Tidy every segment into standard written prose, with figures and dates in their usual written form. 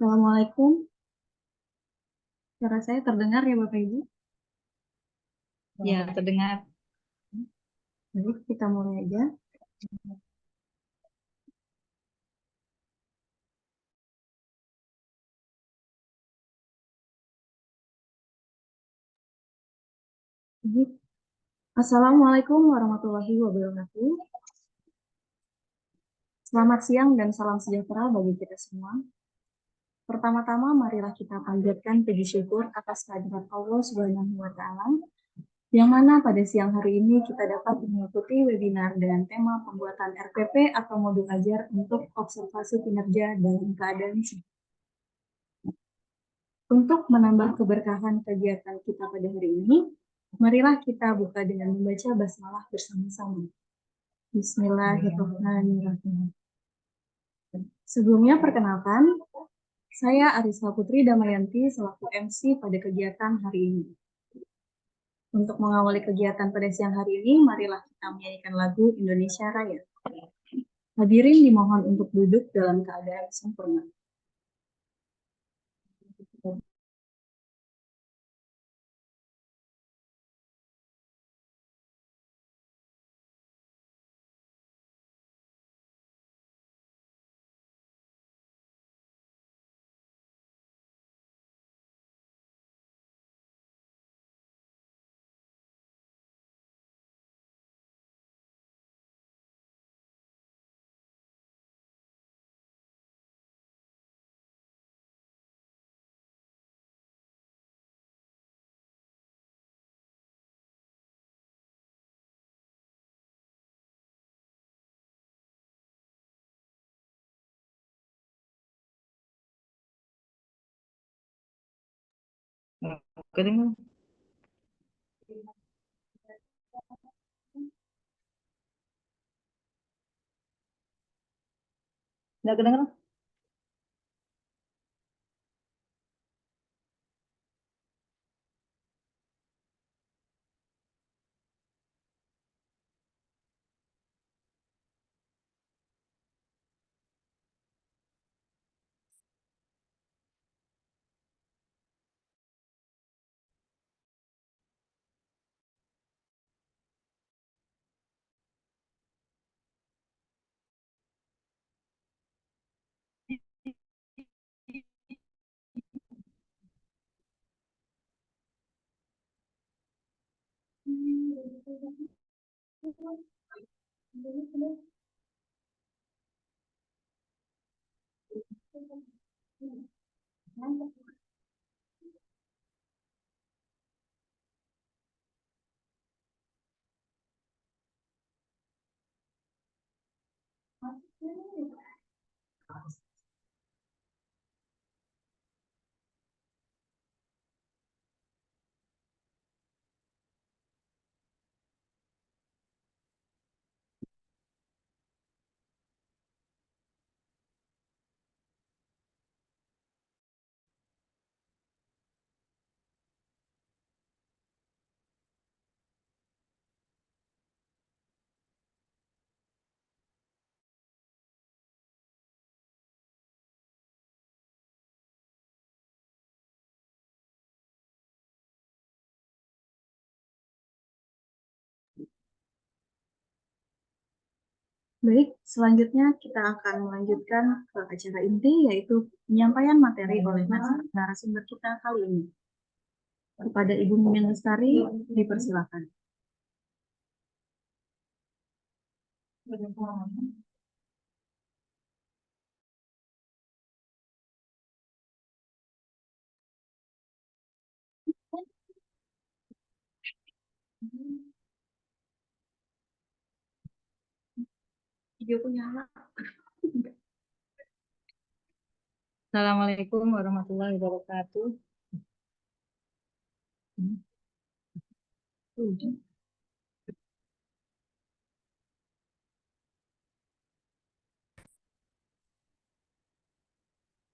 Assalamualaikum, suara saya terdengar ya Bapak Ibu? Ya, terdengar. Baik, kita mulai aja. Baik. Assalamualaikum warahmatullahi wabarakatuh. Selamat siang dan salam sejahtera bagi kita semua. Pertama-tama, marilah kita panjatkan puji syukur atas kehadirat Allah Subhanahu wa Ta'ala, yang mana pada siang hari ini kita dapat mengikuti webinar dengan tema pembuatan RPP atau modul ajar untuk observasi kinerja dalam keadaan Untuk menambah keberkahan kegiatan kita pada hari ini, marilah kita buka dengan membaca basmalah bersama-sama. Bismillahirrahmanirrahim. Sebelumnya perkenalkan, saya Arisa Putri Damayanti selaku MC pada kegiatan hari ini. Untuk mengawali kegiatan pada siang hari ini, marilah kita menyanyikan lagu Indonesia Raya. Hadirin dimohon untuk duduk dalam keadaan sempurna. Kedengar. Nggak kedengar? Baik, selanjutnya kita akan melanjutkan ke acara inti, yaitu penyampaian materi oleh narasumber kita kali ini. Kepada Ibu Mimin Lestari, dipersilakan. Videoku nyala. Assalamualaikum warahmatullahi wabarakatuh.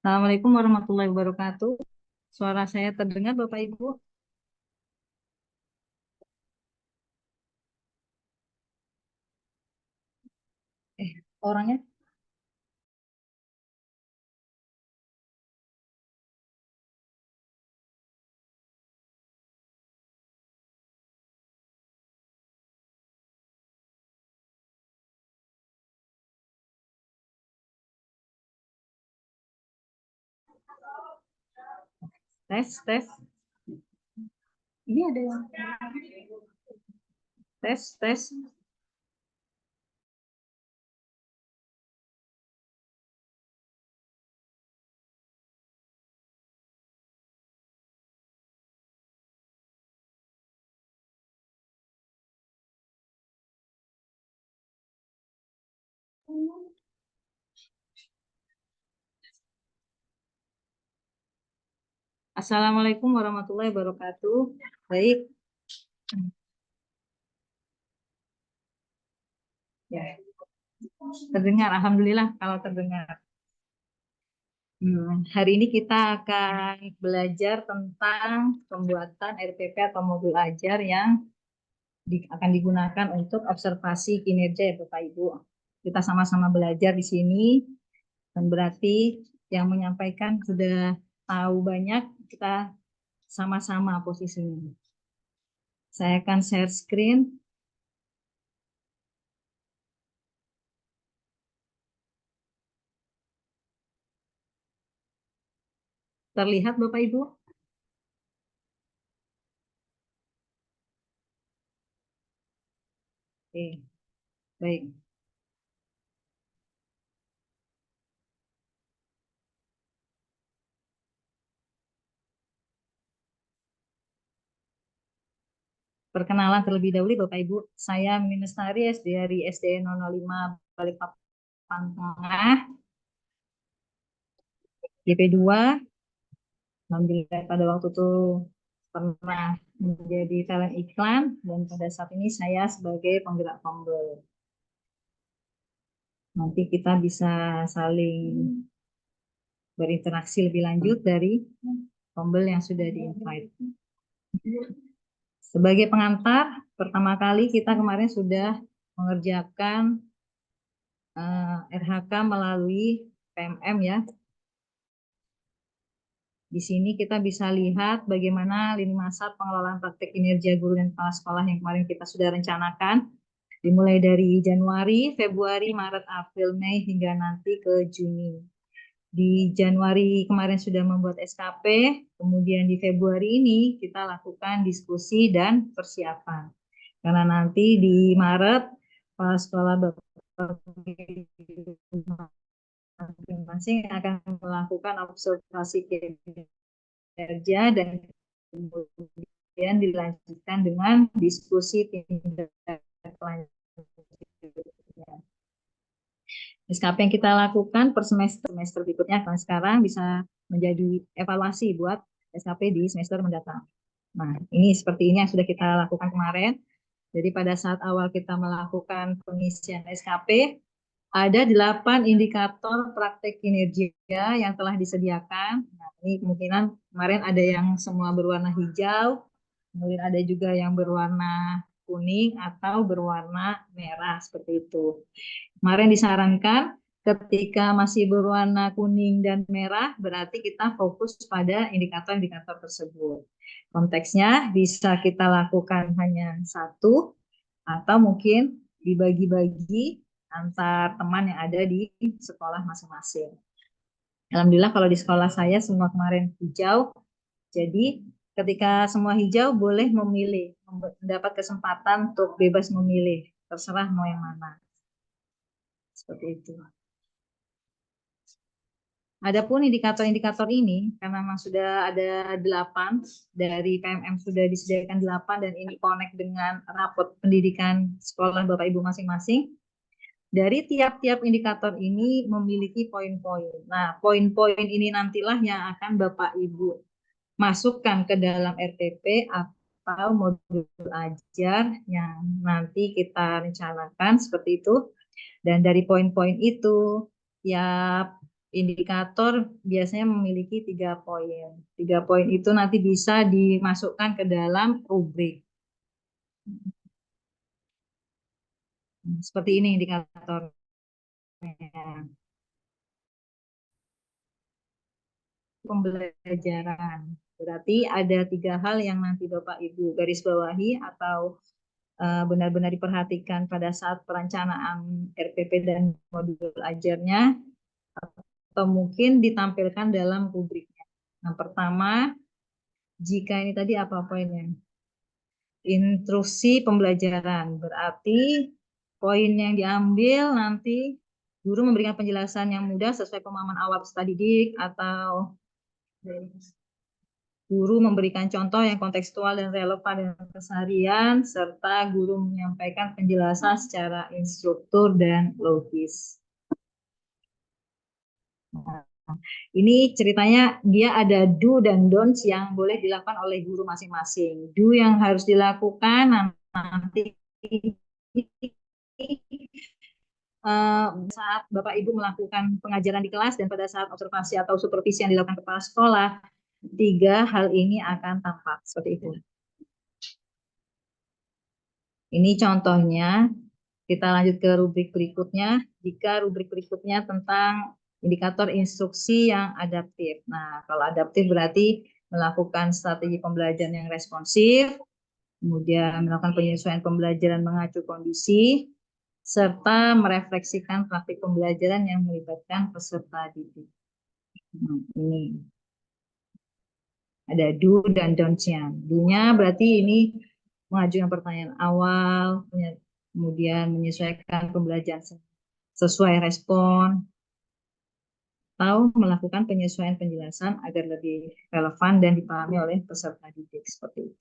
Assalamualaikum warahmatullahi wabarakatuh. Suara saya terdengar, Bapak Ibu? Orangnya Tes. Ini ada yang Tes. Assalamualaikum warahmatullahi wabarakatuh. Baik. Ya, terdengar. Alhamdulillah kalau terdengar. Hari ini kita akan belajar tentang pembuatan RPP atau modul ajar yang akan digunakan untuk observasi kinerja ya Bapak Ibu. Kita sama-sama belajar di sini, dan berarti yang menyampaikan sudah tahu banyak, kita sama-sama posisinya. Saya akan share screen. Terlihat Bapak Ibu? Oke, baik. Perkenalan terlebih dahulu Bapak Ibu, saya Minestari dari SD 005 Balikpapan Tengah, GP2. Alhamdulillah pada waktu itu pernah menjadi talent iklan, dan pada saat ini saya sebagai penggerak Tombol. Nanti kita bisa saling berinteraksi lebih lanjut dari Tombol yang sudah di-invite. Sebagai pengantar, pertama kali kita kemarin sudah mengerjakan RHK melalui PMM ya. Di sini kita bisa lihat bagaimana lini masa pengelolaan praktek kinerja guru dan kepala sekolah yang kemarin kita sudah rencanakan. Dimulai dari Januari, Februari, Maret, April, Mei, hingga nanti ke Juni. Di Januari kemarin sudah membuat SKP, kemudian di Februari ini kita lakukan diskusi dan persiapan. Karena nanti di Maret, kepala sekolah masing-masing akan melakukan observasi kinerja dan kemudian dilanjutkan dengan diskusi tindak lanjut. SKP yang kita lakukan per semester berikutnya kan sekarang bisa menjadi evaluasi buat SKP di semester mendatang. Nah, ini seperti ini yang sudah kita lakukan kemarin. Jadi pada saat awal kita melakukan pengisian SKP, ada 8 indikator praktek kinerja yang telah disediakan. Nah, ini kemungkinan kemarin ada yang semua berwarna hijau, kemudian ada juga yang berwarna kuning atau berwarna merah seperti itu. Kemarin disarankan ketika masih berwarna kuning dan merah, berarti kita fokus pada indikator-indikator tersebut. Konteksnya bisa kita lakukan hanya satu, atau mungkin dibagi-bagi antar teman yang ada di sekolah masing-masing. Alhamdulillah kalau di sekolah saya semua kemarin hijau, jadi ketika semua hijau boleh memilih, mendapat kesempatan untuk bebas memilih, terserah mau yang mana. Seperti itu. Adapun indikator-indikator ini, karena memang sudah ada 8, dari PMM sudah disediakan 8, dan ini connect dengan rapot pendidikan sekolah Bapak Ibu masing-masing. Dari tiap-tiap indikator ini memiliki poin-poin. Nah, poin-poin ini nantilah yang akan Bapak Ibu masukkan ke dalam RTP atau modul ajar yang nanti kita rencanakan seperti itu. Dan dari poin-poin itu, ya indikator biasanya memiliki 3 poin. 3 poin itu nanti bisa dimasukkan ke dalam rubrik. Seperti ini indikatornya. Pembelajaran. Berarti ada 3 hal yang nanti Bapak Ibu garis bawahi atau benar-benar diperhatikan pada saat perencanaan RPP dan modul ajarnya, atau mungkin ditampilkan dalam rubriknya. Yang pertama, jika ini tadi apa poinnya? Instruksi pembelajaran, berarti poin yang diambil nanti guru memberikan penjelasan yang mudah sesuai pemahaman awal peserta didik, atau guru memberikan contoh yang kontekstual dan relevan dengan keseharian, serta guru menyampaikan penjelasan secara instruktur dan logis. Nah, ini ceritanya dia ada do dan don'ts yang boleh dilakukan oleh guru masing-masing. Do yang harus dilakukan nanti saat Bapak Ibu melakukan pengajaran di kelas dan pada saat observasi atau supervisi yang dilakukan kepala sekolah, 3 hal ini akan tampak seperti itu. Ini contohnya. Kita lanjut ke rubrik berikutnya. Jika rubrik berikutnya tentang indikator instruksi yang adaptif. Nah, kalau adaptif berarti melakukan strategi pembelajaran yang responsif, kemudian melakukan penyesuaian pembelajaran mengacu kondisi, serta merefleksikan praktik pembelajaran yang melibatkan peserta didik. Nah, ini ada do dan don'ts-nya. Do-nya berarti ini mengajukan pertanyaan awal, kemudian menyesuaikan pembelajaran sesuai respon, atau melakukan penyesuaian penjelasan agar lebih relevan dan dipahami oleh peserta didik seperti itu.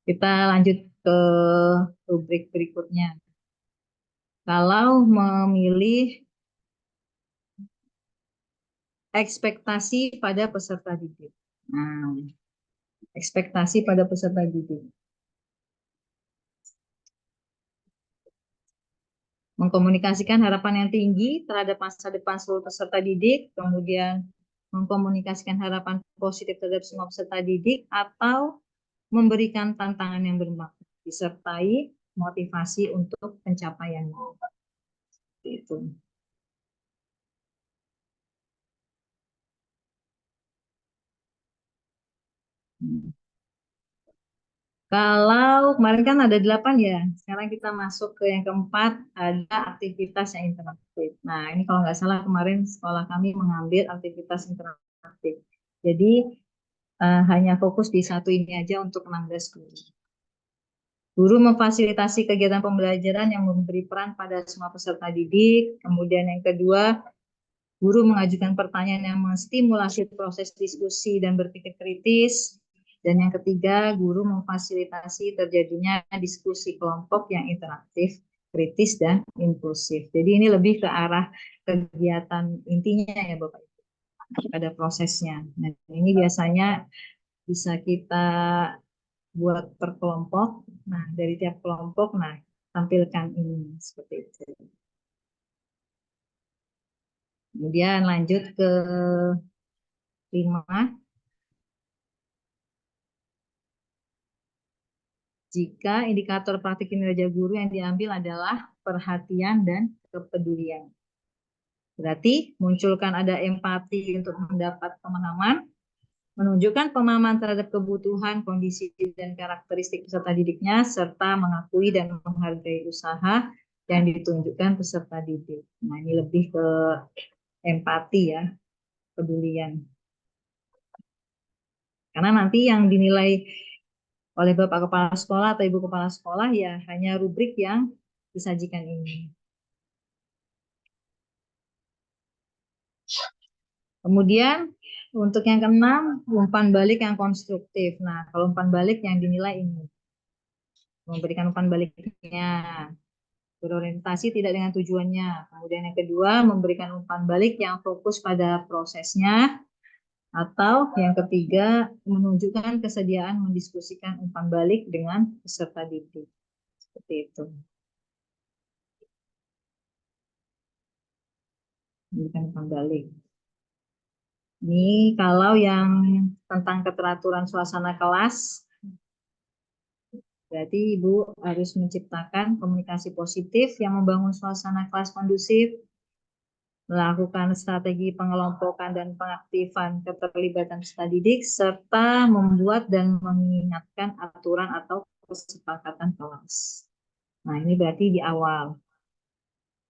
Kita lanjut ke rubrik berikutnya. Kalau memilih ekspektasi pada peserta didik. Nah, ekspektasi pada peserta didik. Mengkomunikasikan harapan yang tinggi terhadap masa depan seluruh peserta didik, kemudian mengkomunikasikan harapan positif terhadap semua peserta didik, atau memberikan tantangan yang bermakna, disertai motivasi untuk pencapaiannya. Itu. Kalau kemarin kan ada 8 ya, sekarang kita masuk ke yang keempat, ada aktivitas yang interaktif. Nah, ini kalau nggak salah kemarin sekolah kami mengambil aktivitas interaktif. Jadi hanya fokus di satu ini aja untuk 16 guru. Guru memfasilitasi kegiatan pembelajaran yang memberi peran pada semua peserta didik. Kemudian yang kedua, guru mengajukan pertanyaan yang menstimulasi proses diskusi dan berpikir kritis. Dan yang ketiga, guru memfasilitasi terjadinya diskusi kelompok yang interaktif, kritis, dan inklusif. Jadi ini lebih ke arah kegiatan intinya ya Bapak Ibu, pada prosesnya. Nah, ini biasanya bisa kita buat per kelompok. Nah, dari tiap kelompok, nah tampilkan ini seperti itu. Kemudian lanjut ke 5. Jika indikator praktik kinerja guru yang diambil adalah perhatian dan kepedulian. Berarti munculkan ada empati untuk mendapat pemahaman, menunjukkan pemahaman terhadap kebutuhan, kondisi, dan karakteristik peserta didiknya, serta mengakui dan menghargai usaha yang ditunjukkan peserta didik. Nah, ini lebih ke empati ya, kepedulian. Karena nanti yang dinilai oleh Bapak Kepala Sekolah atau Ibu Kepala Sekolah ya hanya rubrik yang disajikan ini. Kemudian untuk yang keenam, umpan balik yang konstruktif. Nah, kalau umpan balik yang dinilai ini, memberikan umpan baliknya, berorientasi tidak dengan tujuannya. Kemudian yang kedua, memberikan umpan balik yang fokus pada prosesnya. Atau yang ketiga, menunjukkan kesediaan mendiskusikan umpan balik dengan peserta didik. Seperti itu. Memberikan umpan balik. Ini kalau yang tentang keteraturan suasana kelas, berarti Ibu harus menciptakan komunikasi positif yang membangun suasana kelas kondusif, melakukan strategi pengelompokan dan pengaktifan keterlibatan peserta didik, serta membuat dan mengingatkan aturan atau kesepakatan kelas. Nah, ini berarti di awal.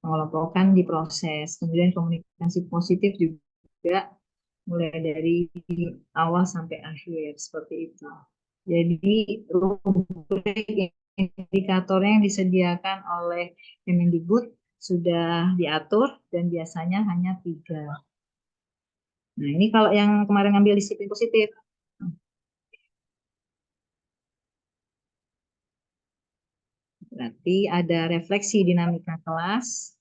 pengelompokan di proses. Kemudian komunikasi positif juga mulai dari awal sampai akhir seperti itu. Jadi rubrik indikatornya yang disediakan oleh Kemendikbud sudah diatur dan biasanya hanya 3. Nah, ini kalau yang kemarin ngambil disiplin positif. Berarti ada refleksi dinamika kelas,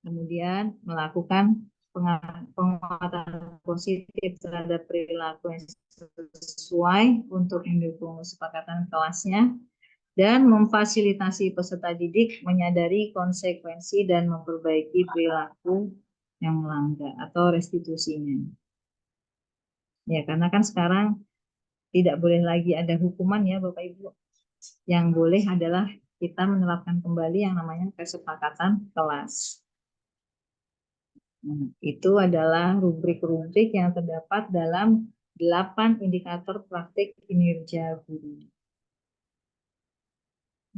kemudian melakukan penguatan positif terhadap perilaku yang sesuai untuk mendukung kesepakatan kelasnya, dan memfasilitasi peserta didik menyadari konsekuensi dan memperbaiki perilaku yang melanggar atau restitusinya. Ya, karena kan sekarang tidak boleh lagi ada hukuman ya Bapak Ibu. Yang boleh adalah kita menerapkan kembali yang namanya kesepakatan kelas. Nah, itu adalah rubrik-rubrik yang terdapat dalam 8 indikator praktik kinerja guru.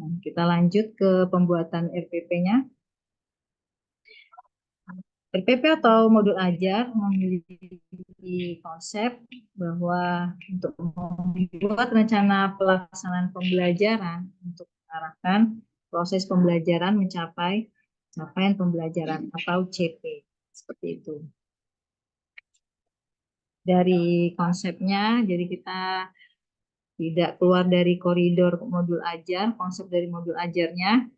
Nah, kita lanjut ke pembuatan RPP-nya. RPP atau modul ajar memiliki konsep bahwa untuk membuat rencana pelaksanaan pembelajaran untuk mengarahkan proses pembelajaran mencapai capaian pembelajaran atau CP. Seperti itu. Dari konsepnya, jadi kita tidak keluar dari koridor modul ajar, konsep dari modul ajarnya,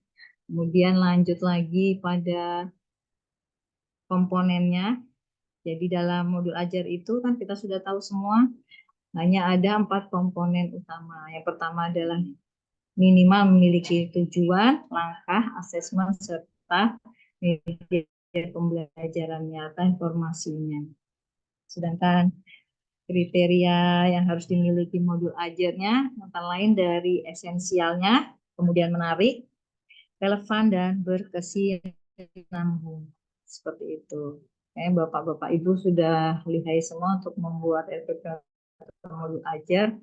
kemudian lanjut lagi pada komponennya. Jadi dalam modul ajar itu kan kita sudah tahu semua, hanya ada 4 komponen utama. Yang pertama adalah minimal memiliki tujuan, langkah, asesmen, serta media pembelajarannya atau informasinya. Sedangkan kriteria yang harus dimiliki modul ajarnya antara lain dari esensialnya, kemudian menarik, relevan, dan berkesinambungan. Seperti itu. Bapak-bapak Ibu sudah lihai semua untuk membuat RPP modul ajar,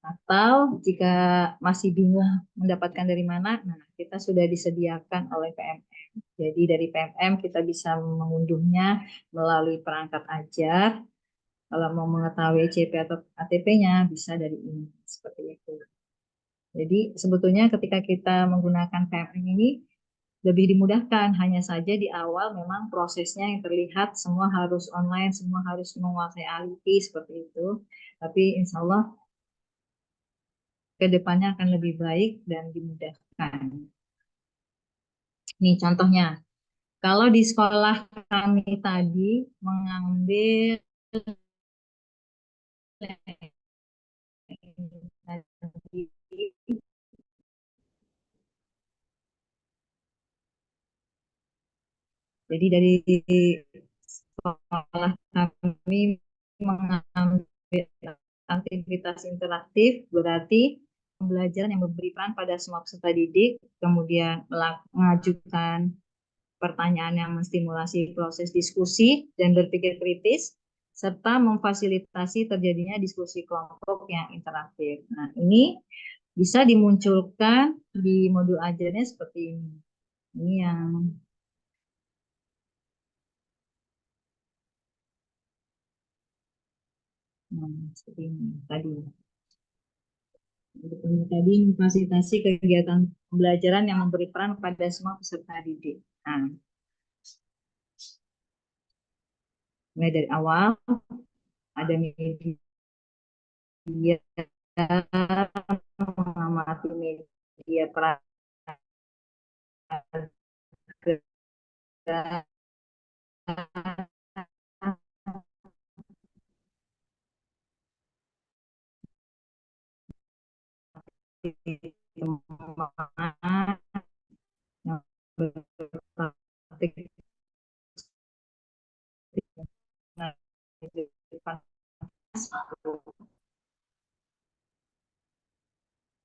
atau jika masih bingung mendapatkan dari mana, nah kita sudah disediakan oleh PMM. Jadi dari PMM kita bisa mengunduhnya melalui perangkat ajar. Kalau mau mengetahui CP atau ATP-nya bisa dari ini, seperti itu. Jadi sebetulnya ketika kita menggunakan PMM ini lebih dimudahkan, hanya saja di awal memang prosesnya yang terlihat semua harus online, semua harus menguasai IT seperti itu. Tapi insya Allah ke depannya akan lebih baik dan dimudahkan. Nih contohnya, kalau di sekolah kami tadi mengambil jadi dari sekolah kami mengambil aktivitas interaktif, berarti pembelajaran yang memberi peran pada semua peserta didik, kemudian mengajukan pertanyaan yang menstimulasi proses diskusi dan berpikir kritis, serta memfasilitasi terjadinya diskusi kelompok yang interaktif. Nah, ini bisa dimunculkan di modul ajarnya seperti ini. Ini yang seperti ini tadi. Tadi memfasilitasi kegiatan pembelajaran yang memberi peran pada semua peserta didik. Nah, mulai dari awal ada media, mengamati media peran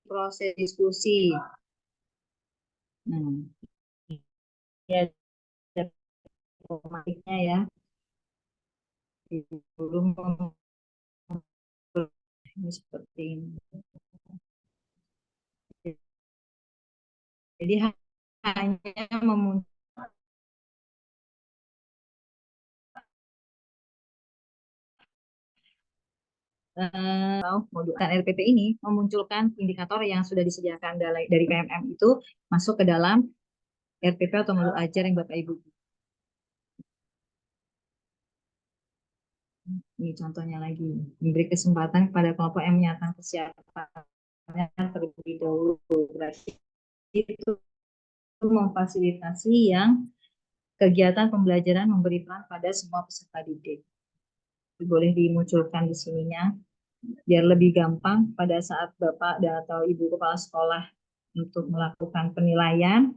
proses diskusi. Nah, ya formatnya ya. Belum ini seperti ini. Jadi hanya memunculkan modul RPP ini memunculkan indikator yang sudah disediakan dari PMM itu masuk ke dalam RPP atau modul ajar yang Bapak Ibu. Ini contohnya lagi, memberi kesempatan kepada kelompok yang menyatakan kesiapannya terlebih dahulu. Berarti itu memfasilitasi yang kegiatan pembelajaran memberi peran pada semua peserta didik. Boleh dimunculkan di sininya, biar lebih gampang pada saat Bapak dan atau Ibu Kepala Sekolah untuk melakukan penilaian.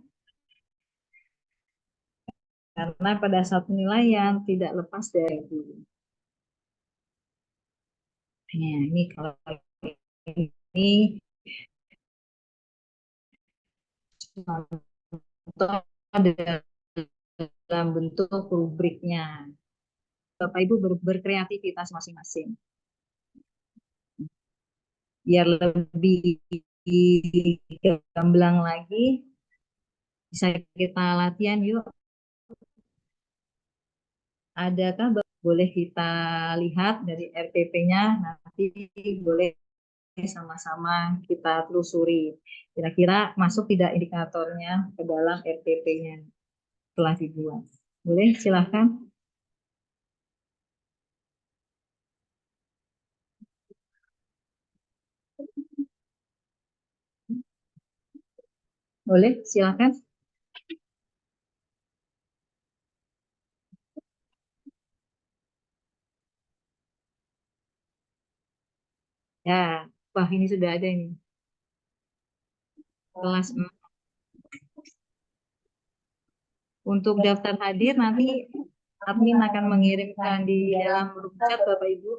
Karena pada saat penilaian tidak lepas dari guru. Nah, ini kalau ini contoh dalam bentuk rubriknya. Bapak Ibu berkreativitas masing-masing. Biar lebih gamblang lagi, bisa kita latihan yuk. Adakah boleh kita lihat dari RPP-nya, nanti boleh sama-sama kita telusuri. Kira-kira masuk tidak indikatornya ke dalam RPP-nya telah dibuat. Boleh, silahkan. Boleh, silahkan. Ya, wah ini sudah ada ini. Kelas 4. Untuk daftar hadir nanti admin akan mengirimkan di dalam grup chat Bapak Ibu.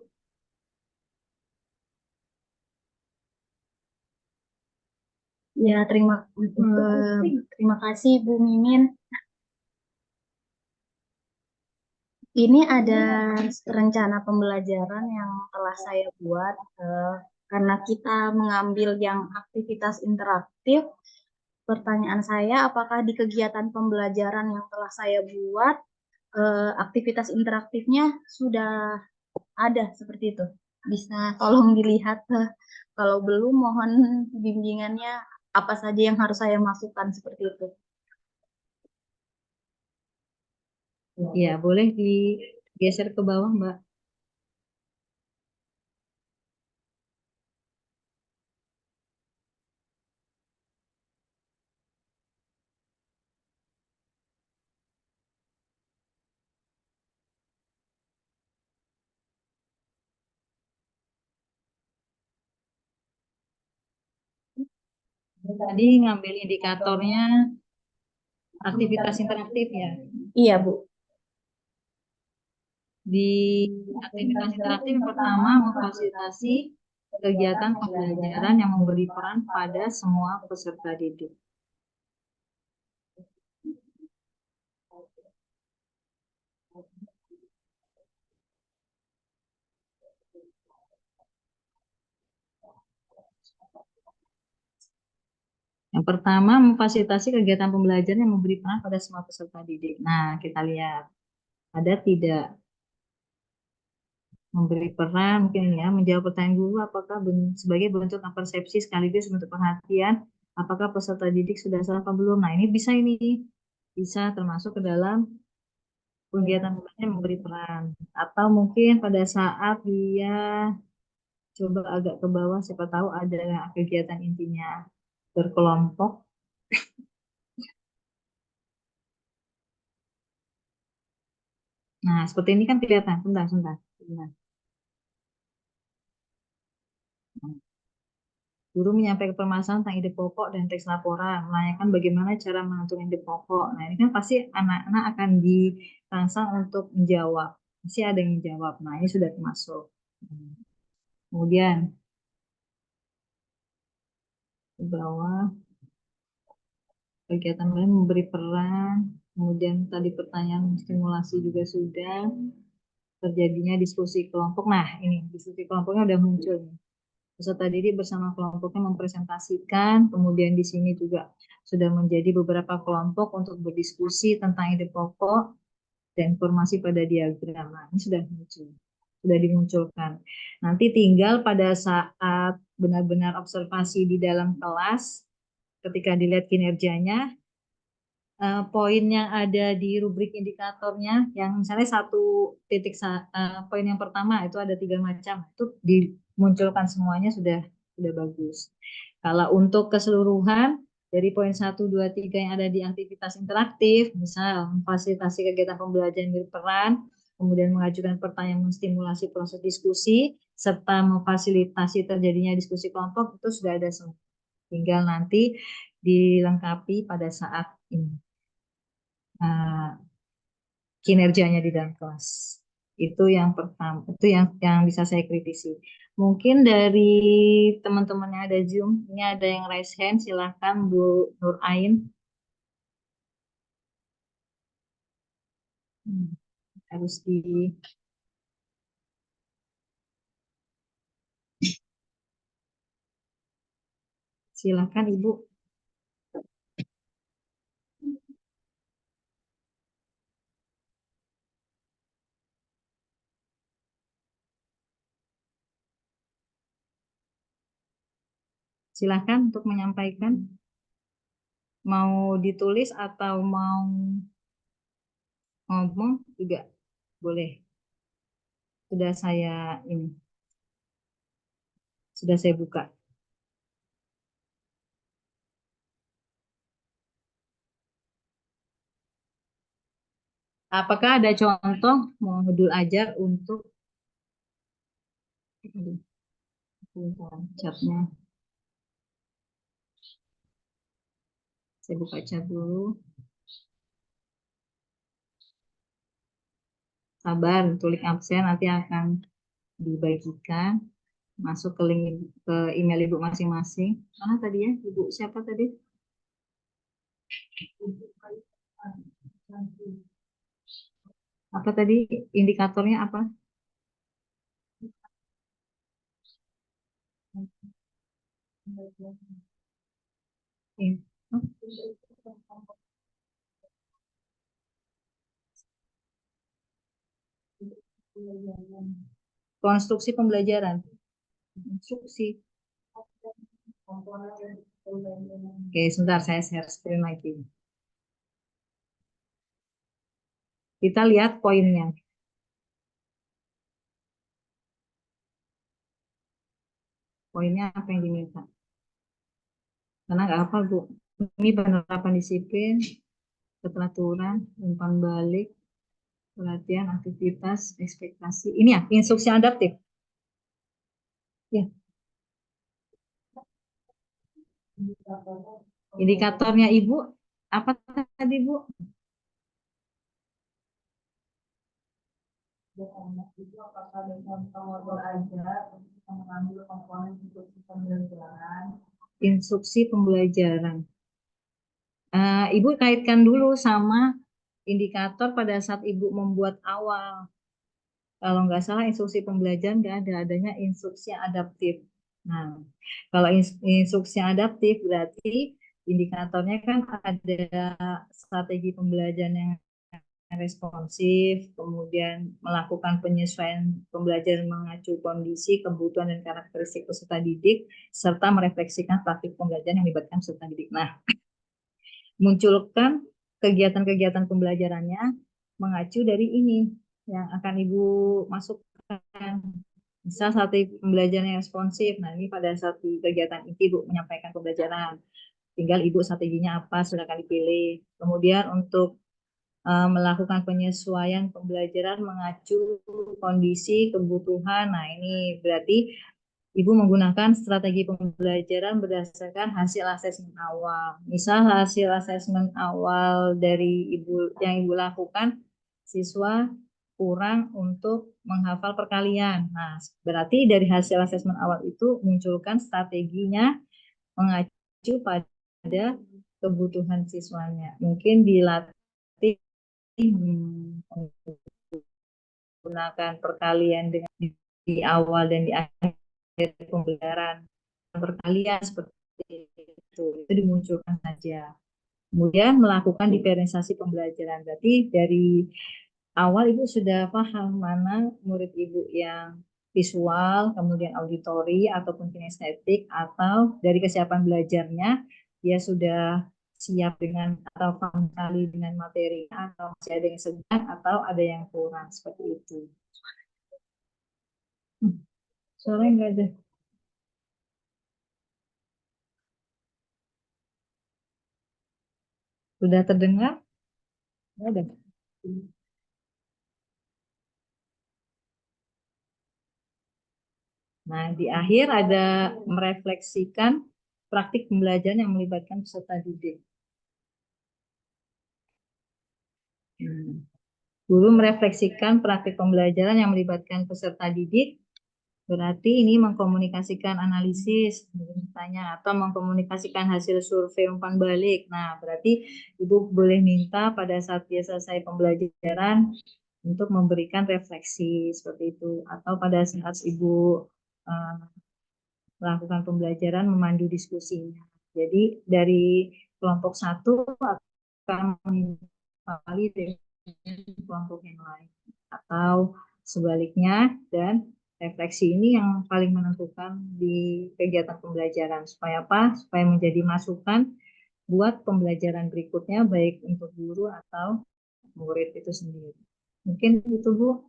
Ya, terima kasih Bu Mimin. Ini ada rencana pembelajaran yang telah saya buat karena kita mengambil yang aktivitas interaktif. Pertanyaan saya, apakah di kegiatan pembelajaran yang telah saya buat aktivitas interaktifnya sudah ada seperti itu? Bisa tolong dilihat. Kalau belum, mohon bimbingannya apa saja yang harus saya masukkan seperti itu. Ya, boleh digeser ke bawah, Mbak. Tadi ngambil indikatornya aktivitas interaktif ya. Iya, Bu. Di aktivitas interaktif yang pertama memfasilitasi kegiatan pembelajaran yang memberi peran pada semua peserta didik. Yang pertama, memfasilitasi kegiatan pembelajaran yang memberi peran pada semua peserta didik. Nah, kita lihat ada tidak memberi peran, mungkin ya, menjawab pertanyaan guru apakah sebagai bentuk persepsi sekaligus bentuk perhatian, apakah peserta didik sudah salah apa belum. Nah, ini bisa termasuk ke dalam kegiatan pembelajaran memberi peran. Atau mungkin pada saat dia coba agak ke bawah, siapa tahu ada kegiatan intinya berkelompok. Nah, seperti ini kan kelihatan. Sebentar. Guru menyampaikan permasalahan tentang ide pokok dan teks laporan, menanyakan bagaimana cara menentukan ide pokok. Nah, ini kan pasti anak-anak akan dirangsang untuk menjawab. Pasti ada yang menjawab. Nah, ini sudah termasuk. Kemudian, ke bawah, kegiatan lain memberi peran. Kemudian tadi pertanyaan stimulasi juga sudah. Terjadinya diskusi kelompok. Nah, ini diskusi kelompoknya udah muncul. Peserta didik bersama kelompoknya mempresentasikan, kemudian di sini juga sudah menjadi beberapa kelompok untuk berdiskusi tentang ide pokok dan informasi pada diagram. Nah, ini sudah muncul. sudah dimunculkan. Nanti tinggal pada saat benar-benar observasi di dalam kelas, ketika dilihat kinerjanya, poin yang ada di rubrik indikatornya, yang misalnya poin yang pertama itu ada 3 macam, itu dimunculkan semuanya sudah bagus. Kalau untuk keseluruhan dari poin 1, 2, 3 yang ada di aktivitas interaktif, misal memfasilitasi kegiatan pembelajaran berperan, kemudian mengajukan pertanyaan, menstimulasi proses diskusi, serta memfasilitasi terjadinya diskusi kelompok, itu sudah ada semua. Tinggal nanti dilengkapi pada saat ini kinerjanya di dalam kelas. Itu yang pertama, itu yang bisa saya kritisi. Mungkin dari teman-teman yang ada Zoom, ini ada yang raise hand, silahkan Bu Nur Ain. Harus di silahkan Ibu. Silahkan untuk menyampaikan. Mau ditulis atau mau ngomong juga boleh. Sudah saya buka. Apakah ada contoh modul ajar untuk chatnya? Saya buka chat dulu. Sabar, tulis absen nanti akan dibagikan, masuk ke link ke email Ibu masing-masing. Mana tadi ya? Ibu siapa tadi? Apa tadi indikatornya apa? Konstruksi pembelajaran. Konstruksi. Oke, sebentar saya share screen lagi. Kita lihat poinnya. Poinnya apa yang diminta? Karena nggak apa, Bu. Ini penerapan disiplin, keteraturan, umpan balik, pelatihan, aktivitas, ekspektasi. Ini ya, instruksi adaptif. Ya. Indikatornya Ibu, apa tadi, Bu? Instruksi pembelajaran. Ibu kaitkan dulu sama indikator pada saat Ibu membuat awal. Kalau nggak salah instruksi pembelajaran nggak ada, adanya instruksi adaptif. Nah, kalau instruksi adaptif berarti indikatornya kan ada strategi pembelajaran yang responsif, kemudian melakukan penyesuaian pembelajaran mengacu kondisi, kebutuhan dan karakteristik peserta didik, serta merefleksikan praktik pembelajaran yang melibatkan peserta didik. Nah, munculkan kegiatan-kegiatan pembelajarannya mengacu dari ini yang akan Ibu masukkan. Misal strategi pembelajaran yang responsif. Nah, ini pada saat di kegiatan ini Ibu menyampaikan pembelajaran. Tinggal Ibu strateginya apa, silakan dipilih. Kemudian untuk melakukan penyesuaian pembelajaran mengacu kondisi kebutuhan. Nah, ini berarti Ibu menggunakan strategi pembelajaran berdasarkan hasil asesmen awal. Misal hasil asesmen awal dari Ibu lakukan, siswa kurang untuk menghafal perkalian. Nah, berarti dari hasil asesmen awal itu munculkan strateginya mengacu pada kebutuhan siswanya. Mungkin dilatih menggunakan perkalian dengan di awal dan di akhir pembelajaran perkalian seperti itu dimunculkan saja. Kemudian melakukan diferensiasi pembelajaran, berarti dari awal Ibu sudah paham mana murid Ibu yang visual, kemudian auditori, ataupun kinestetik, atau dari kesiapan belajarnya, dia sudah siap dengan atau paham sekali dengan materi, atau masih ada yang sedang, atau ada yang kurang, seperti itu. Suaranya nggak ada. Sudah terdengar? Nggak ada. Nah, di akhir ada merefleksikan praktik pembelajaran yang melibatkan peserta didik. Guru merefleksikan praktik pembelajaran yang melibatkan peserta didik, berarti ini mengkomunikasikan analisis, misalnya, atau mengkomunikasikan hasil survei umpan balik. Nah, berarti Ibu boleh minta pada saat dia selesai pembelajaran untuk memberikan refleksi seperti itu. Atau pada saat Ibu uh, melakukan pembelajaran memandu diskusinya. Jadi dari kelompok satu akan mengawali dengan kelompok yang lain atau sebaliknya, dan refleksi ini yang paling menentukan di kegiatan pembelajaran supaya apa? Supaya menjadi masukan buat pembelajaran berikutnya baik untuk guru atau murid itu sendiri. Mungkin itu Bu.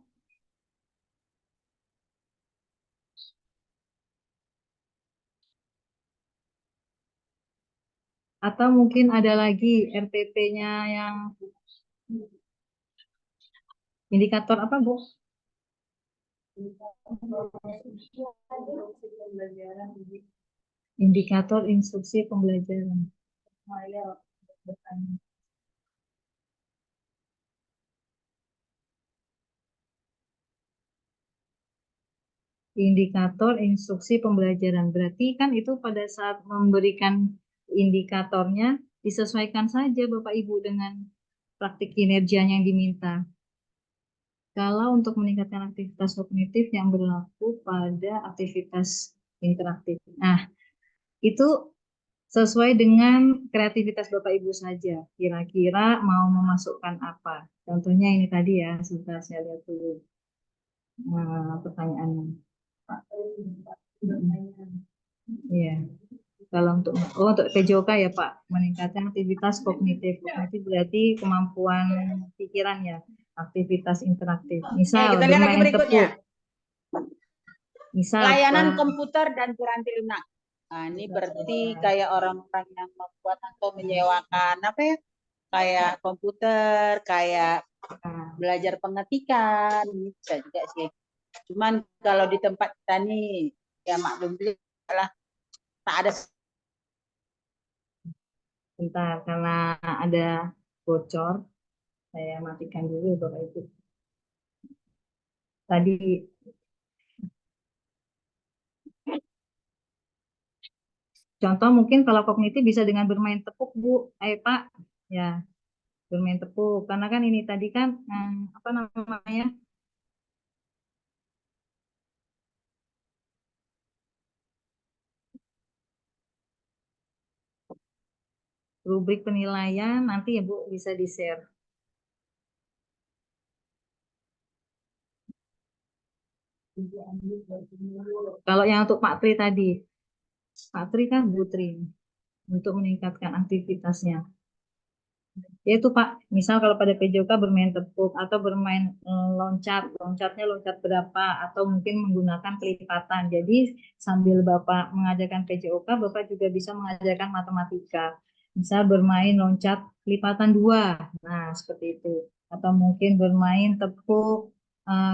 Atau mungkin ada lagi RPP-nya yang indikator apa Bu? Indikator instruksi pembelajaran. Indikator instruksi pembelajaran. Berarti kan itu pada saat memberikan indikatornya disesuaikan saja Bapak Ibu dengan praktik kinerjanya yang diminta. Kalau untuk meningkatkan aktivitas kognitif yang berlaku pada aktivitas interaktif. Nah, itu sesuai dengan kreativitas Bapak Ibu saja. Kira-kira mau memasukkan apa? Contohnya ini tadi ya, sudah saya lihat dulu pertanyaannya. Iya. Kalau untuk PJOK ya Pak, meningkatkan aktivitas kognitif. Kognitif berarti kemampuan pikiran ya, aktivitas interaktif. Oke, Misal kita lihat lagi bermain berikutnya. tepuk. Misal Layanan Pak, komputer dan piranti lunak. Nah, ini berarti kayak orang-orang yang membuat atau menyewakan apa ya? Kayak komputer, kayak belajar pengetikan, bisa juga sih. Cuman kalau di tempat kita nih, ya maklum lah, tak ada. bentar karena ada bocor, saya matikan dulu Bapak Ibu. Tadi contoh mungkin kalau kognitif bisa dengan bermain tepuk Bu, Pak, ya bermain tepuk. Karena kan ini tadi kan apa namanya, rubrik penilaian nanti ya Bu bisa di-share. Kalau yang untuk Pak Tri tadi, Pak Tri kan Bu Tri untuk meningkatkan aktivitasnya. Yaitu Pak, misal kalau pada PJOK bermain tepuk atau bermain loncat, loncatnya loncat berapa atau mungkin menggunakan kelipatan. Jadi sambil Bapak mengajarkan PJOK, Bapak juga bisa mengajarkan matematika. Misal bermain loncat kelipatan 2, nah seperti itu. Atau mungkin bermain tepuk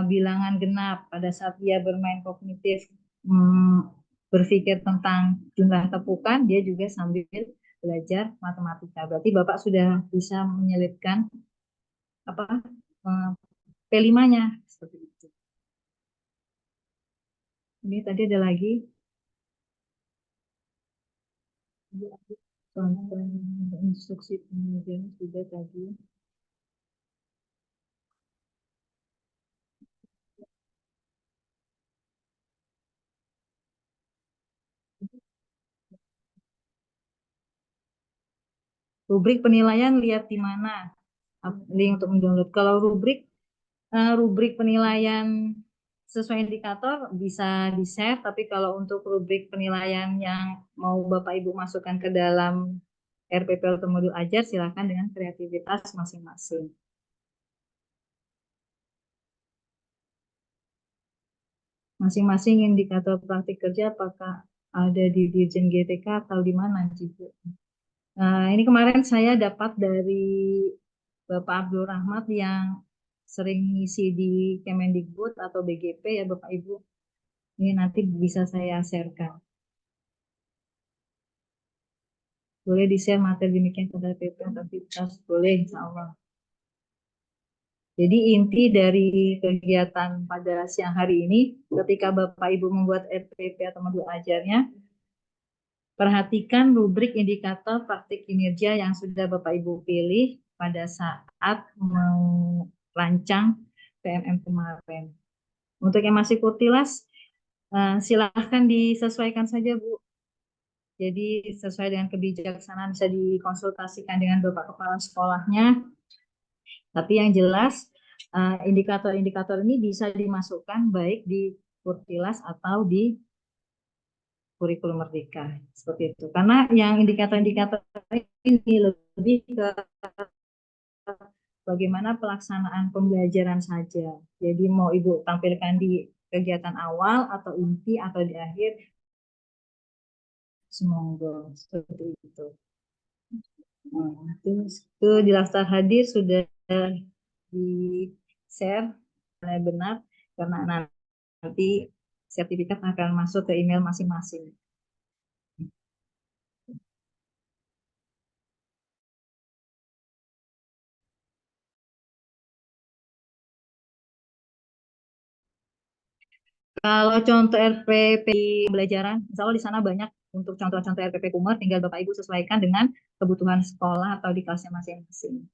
bilangan genap pada saat dia bermain kognitif, berpikir tentang jumlah tepukan, dia juga sambil belajar matematika. Berarti Bapak sudah bisa menyelipkan apa P5-nya seperti itu. Ini tadi ada lagi contoh instruksi pengajaran sudah tadi. Rubrik penilaian lihat di mana link untuk mendownload. Kalau rubrik rubrik penilaian sesuai indikator bisa di-share, tapi kalau untuk rubrik penilaian yang mau Bapak Ibu masukkan ke dalam RPP atau modul ajar, silakan dengan kreativitas masing-masing. Masing-masing indikator praktik kerja apakah ada di Dirjen GTK atau di mana juga. Nah, ini kemarin saya dapat dari Bapak Abdul Rahmat yang sering ngisi di Kemendikbud atau BGP ya Bapak Ibu. Ini nanti bisa saya sharekan. Boleh di-share materi demikian pada PP aktivitas, boleh insya Allah. Jadi inti dari kegiatan pada siang hari ini, ketika Bapak Ibu membuat RPP atau modul ajarnya, perhatikan rubrik indikator praktik kinerja yang sudah Bapak Ibu pilih pada saat merancang PMM kemarin. Untuk yang masih kurtilas, silahkan disesuaikan saja Bu. Jadi sesuai dengan kebijaksanaan bisa dikonsultasikan dengan Bapak Kepala Sekolahnya. Tapi yang jelas indikator-indikator ini bisa dimasukkan baik di kurtilas atau di kurikulum merdeka seperti itu. Karena yang indikator-indikator ini lebih ke bagaimana pelaksanaan pembelajaran saja. Jadi mau Ibu tampilkan di kegiatan awal atau inti atau di akhir, semoga seperti itu. Nah, itu di daftar hadir sudah di share benar karena nanti sertifikat akan masuk ke email masing-masing. Kalau contoh RPP pembelajaran, insya Allah di sana banyak untuk contoh-contoh RPP Kumar, tinggal Bapak Ibu sesuaikan dengan kebutuhan sekolah atau di kelasnya masing-masing.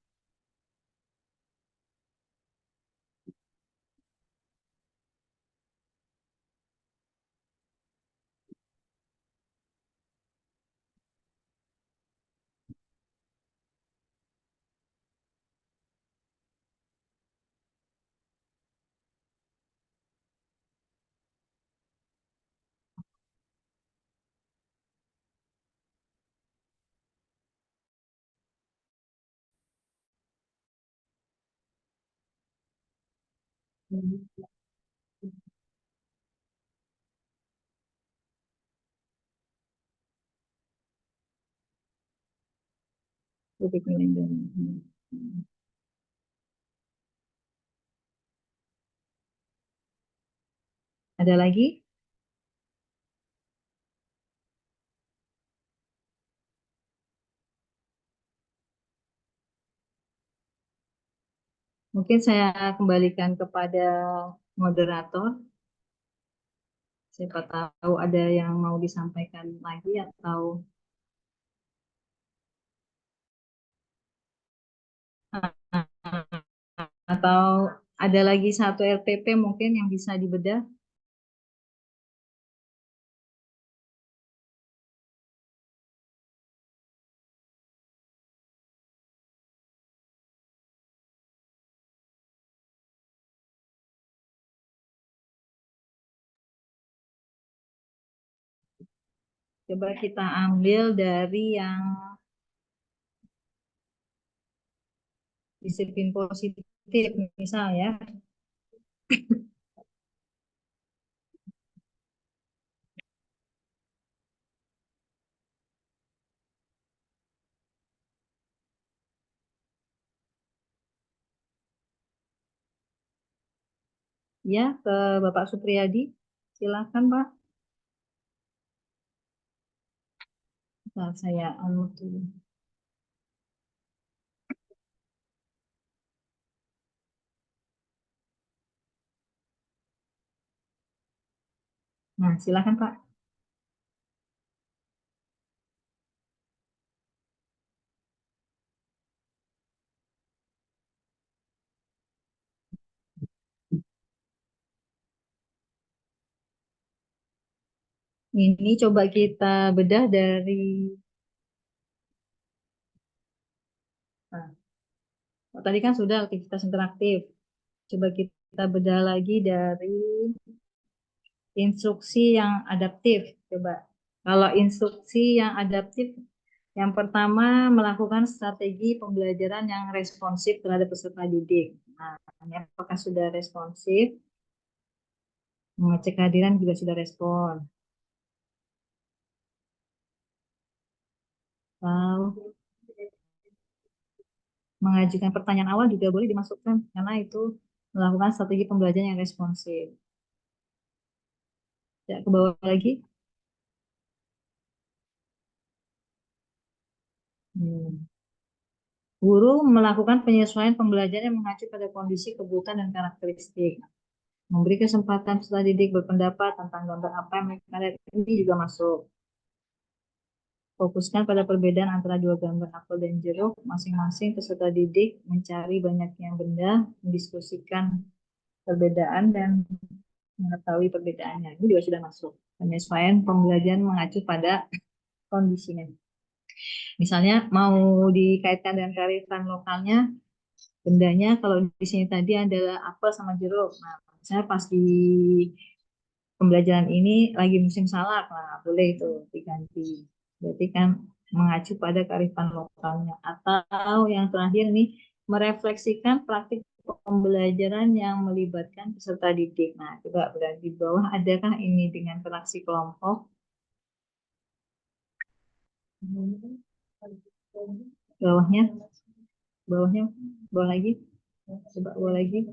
Ada lagi? Mungkin saya kembalikan kepada moderator. Siapa tahu ada yang mau disampaikan lagi atau ada lagi satu RPP mungkin yang bisa dibedah. Coba kita ambil dari yang disiplin positif, misal ya. Ya, ke Bapak Supriyadi. Silakan, Pak. Nah, saya unmute dulu. Nah, silakan, Pak. Ini coba kita bedah dari nah, tadi kan sudah aktivitas interaktif. Coba kita bedah lagi dari instruksi yang adaptif. Coba, kalau instruksi yang adaptif, yang pertama melakukan strategi pembelajaran yang responsif terhadap peserta didik. Nah, ini apakah sudah responsif? Mengecek kehadiran juga sudah respon. Lalu mengajukan pertanyaan awal juga boleh dimasukkan karena itu melakukan strategi pembelajaran yang responsif. Ya, ke bawah lagi. Guru melakukan penyesuaian pembelajaran yang mengacu pada kondisi kebutuhan dan karakteristik. Memberi kesempatan peserta didik berpendapat tentang gambar apa yang mereka lihat, ini juga masuk. Fokuskan pada perbedaan antara dua gambar apel dan jeruk. Masing-masing peserta didik mencari banyaknya benda, mendiskusikan perbedaan dan mengetahui perbedaannya. Ini juga sudah masuk. Penyesuaian pembelajaran mengacu pada kondisinya. Misalnya mau dikaitkan dengan kearifan lokalnya, bendanya kalau di sini tadi adalah apel sama jeruk. Nah, misalnya pas di pembelajaran ini lagi musim salak, nah boleh itu diganti. Berarti kan mengacu pada kearifan lokalnya. Atau yang terakhir nih, merefleksikan praktik pembelajaran yang melibatkan peserta didik. Nah, coba berarti di bawah adakah ini dengan interaksi kelompok? Bawahnya, bawahnya, bawah lagi. Coba bawah lagi.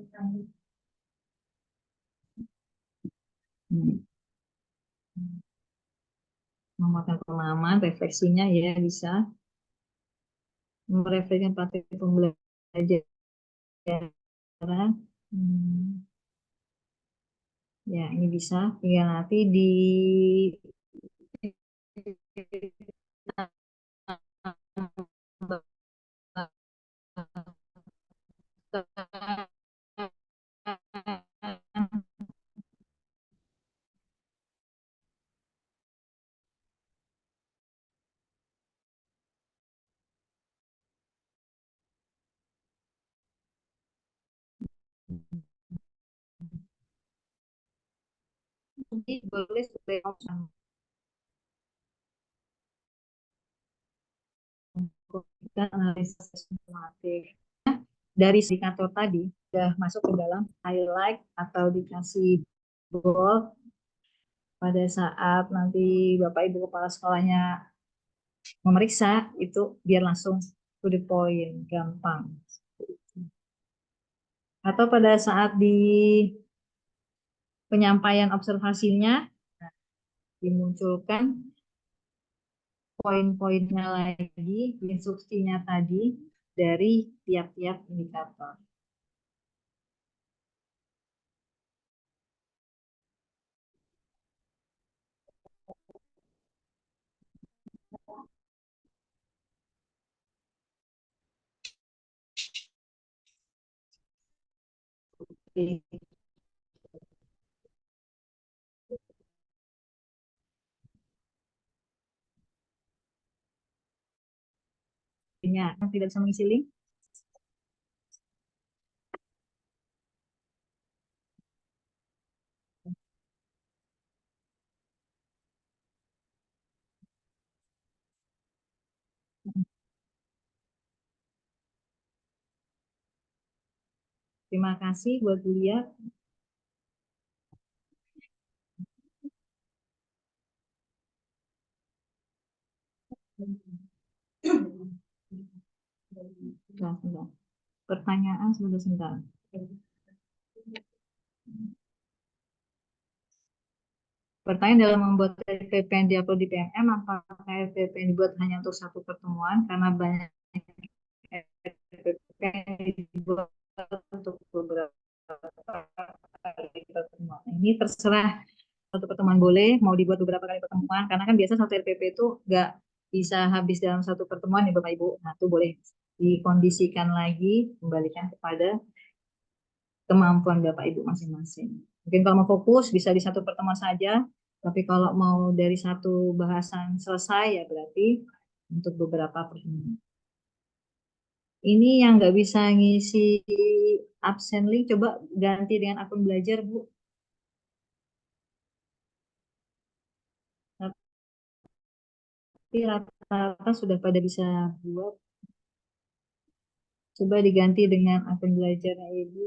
Memakan pemahaman, refleksinya ya bisa. Merefleksikan praktik pembelajaran. Ya, ini bisa. Tinggal nanti di boleh kita analisis sistematik. Dari indikator tadi sudah masuk ke dalam highlight atau dikasih bold pada saat nanti Bapak Ibu Kepala Sekolahnya memeriksa itu biar langsung to the point, gampang. Atau pada saat di penyampaian observasinya dimunculkan poin-poinnya lagi, instruksinya tadi dari tiap-tiap indikator. Oke. Yang tidak bisa mengisi link. Terima kasih buat Bulia. Sudah. Pertanyaan sebentar. Pertanyaan dalam membuat RPP yang diupload di PMM, apakah RPP yang dibuat hanya untuk satu pertemuan karena banyak RPP yang dibuat untuk beberapa kali pertemuan. Ini terserah, satu pertemuan boleh, mau dibuat beberapa kali pertemuan, karena kan biasa satu RPP itu nggak bisa habis dalam satu pertemuan ya Bapak Ibu. Nah itu boleh dikondisikan lagi, kembalikan kepada kemampuan Bapak Ibu masing-masing. Mungkin kalau mau fokus bisa di satu pertemuan saja, tapi kalau mau dari satu bahasan selesai ya berarti untuk beberapa pertemuan. Ini yang nggak bisa ngisi absen link, coba ganti dengan akun belajar, Bu. Tapi rata-rata sudah pada bisa buat. Coba diganti dengan akun belajarnya Ibu.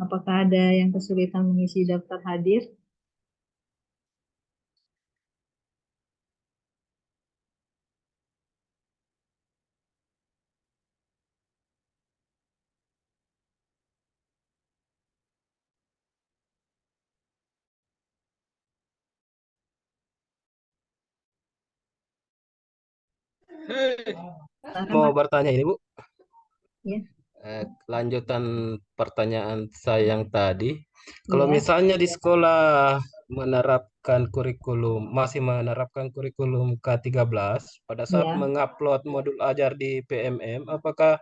Apakah ada yang kesulitan mengisi daftar hadir? Silakan, Mau Pak. bertanya ini, Bu. Ya, Lanjutan pertanyaan saya yang tadi. Kalau iya, misalnya di sekolah menerapkan kurikulum, masih menerapkan kurikulum K13, pada saat iya. mengupload modul ajar di PMM, apakah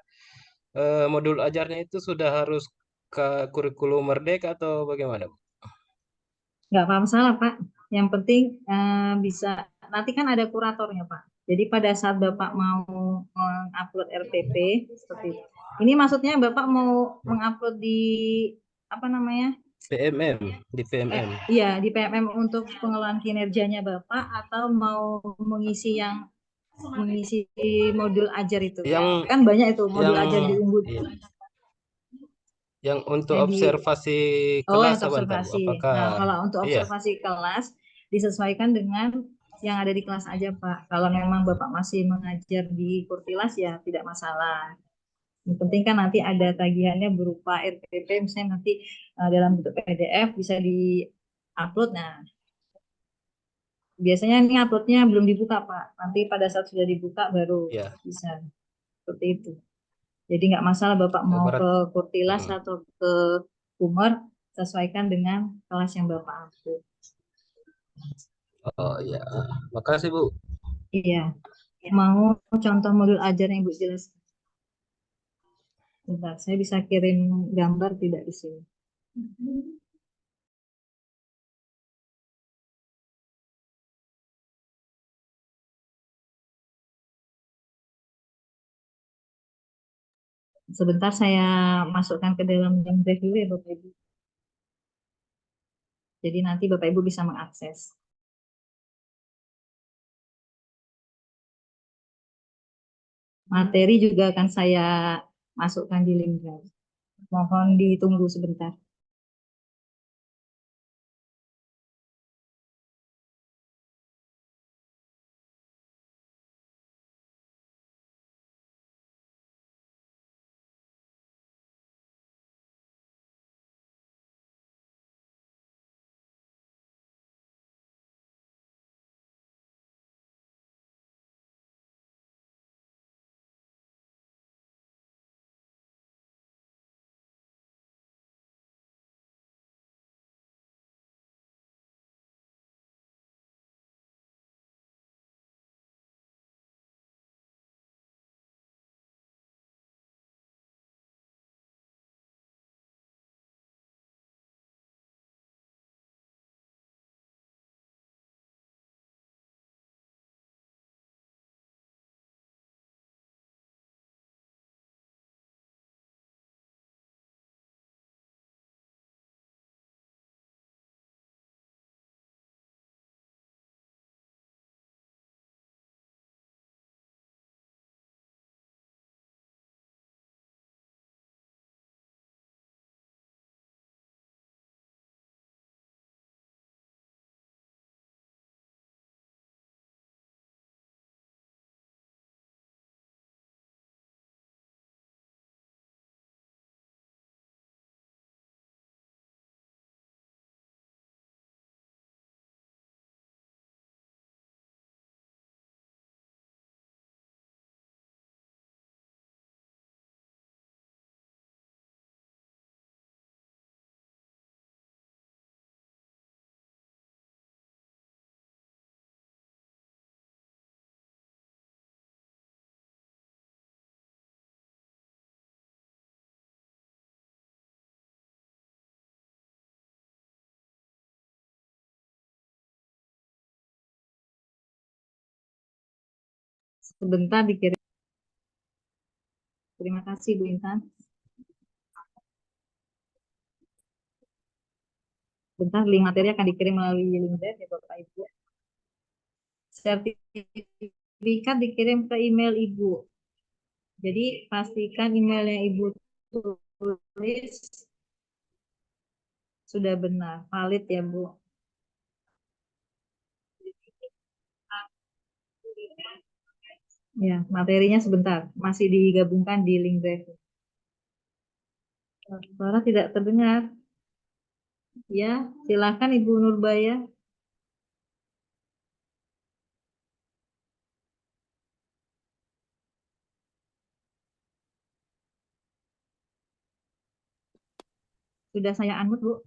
modul ajarnya itu sudah harus ke kurikulum Merdeka atau bagaimana, Bu? Nggak apa salah, Pak. Yang penting bisa, nanti kan ada kuratornya, Pak. Jadi pada saat Bapak mau mengupload RPP, seperti itu. Ini maksudnya Bapak mau mengupload di, apa namanya? PMM, di PMM. Iya, di PMM untuk pengelolaan kinerjanya Bapak, atau mau mengisi mengisi modul ajar itu. Yang Kan banyak itu modul yang ajar di Unggul. iya, yang untuk Yang di observasi Oh, kelas yang sebentar, Bu. observasi. Apakah Nah, kalau untuk iya, observasi kelas disesuaikan dengan yang ada di kelas aja, Pak. Kalau memang Bapak masih mengajar di Kurtilas ya tidak masalah. Yang penting kan nanti ada tagihannya berupa RPP, misalnya nanti dalam bentuk PDF bisa di-upload. Nah, biasanya ini uploadnya belum dibuka, Pak. Nanti pada saat sudah dibuka baru iya. bisa seperti itu. Jadi nggak masalah Bapak mau Barat. ke Kurtilas Mm. atau ke Kumar, sesuaikan dengan kelas yang Bapak ambil. Oh iya, makasih Bu. Iya, mau contoh modul ajar yang Ibu jelaskan. Bentar, saya bisa kirim gambar tidak di sini. Sebentar saya masukkan ke dalam yang drive dulu ya Bapak Ibu. Jadi nanti Bapak Ibu bisa mengakses. Materi juga akan saya masukkan di link drive. Mohon ditunggu sebentar. Sebentar dikirim. Terima kasih Bu Intan. Bentar, link materi akan dikirim melalui link drive ya Bapak Ibu. Sertifikat dikirim ke email Ibu. Jadi pastikan email yang Ibu tulis sudah benar, valid ya Bu. Ya, materinya sebentar, masih digabungkan di link drive. Suara tidak terdengar. Ya, silakan Ibu Nurbaya. Sudah saya unmute, Bu.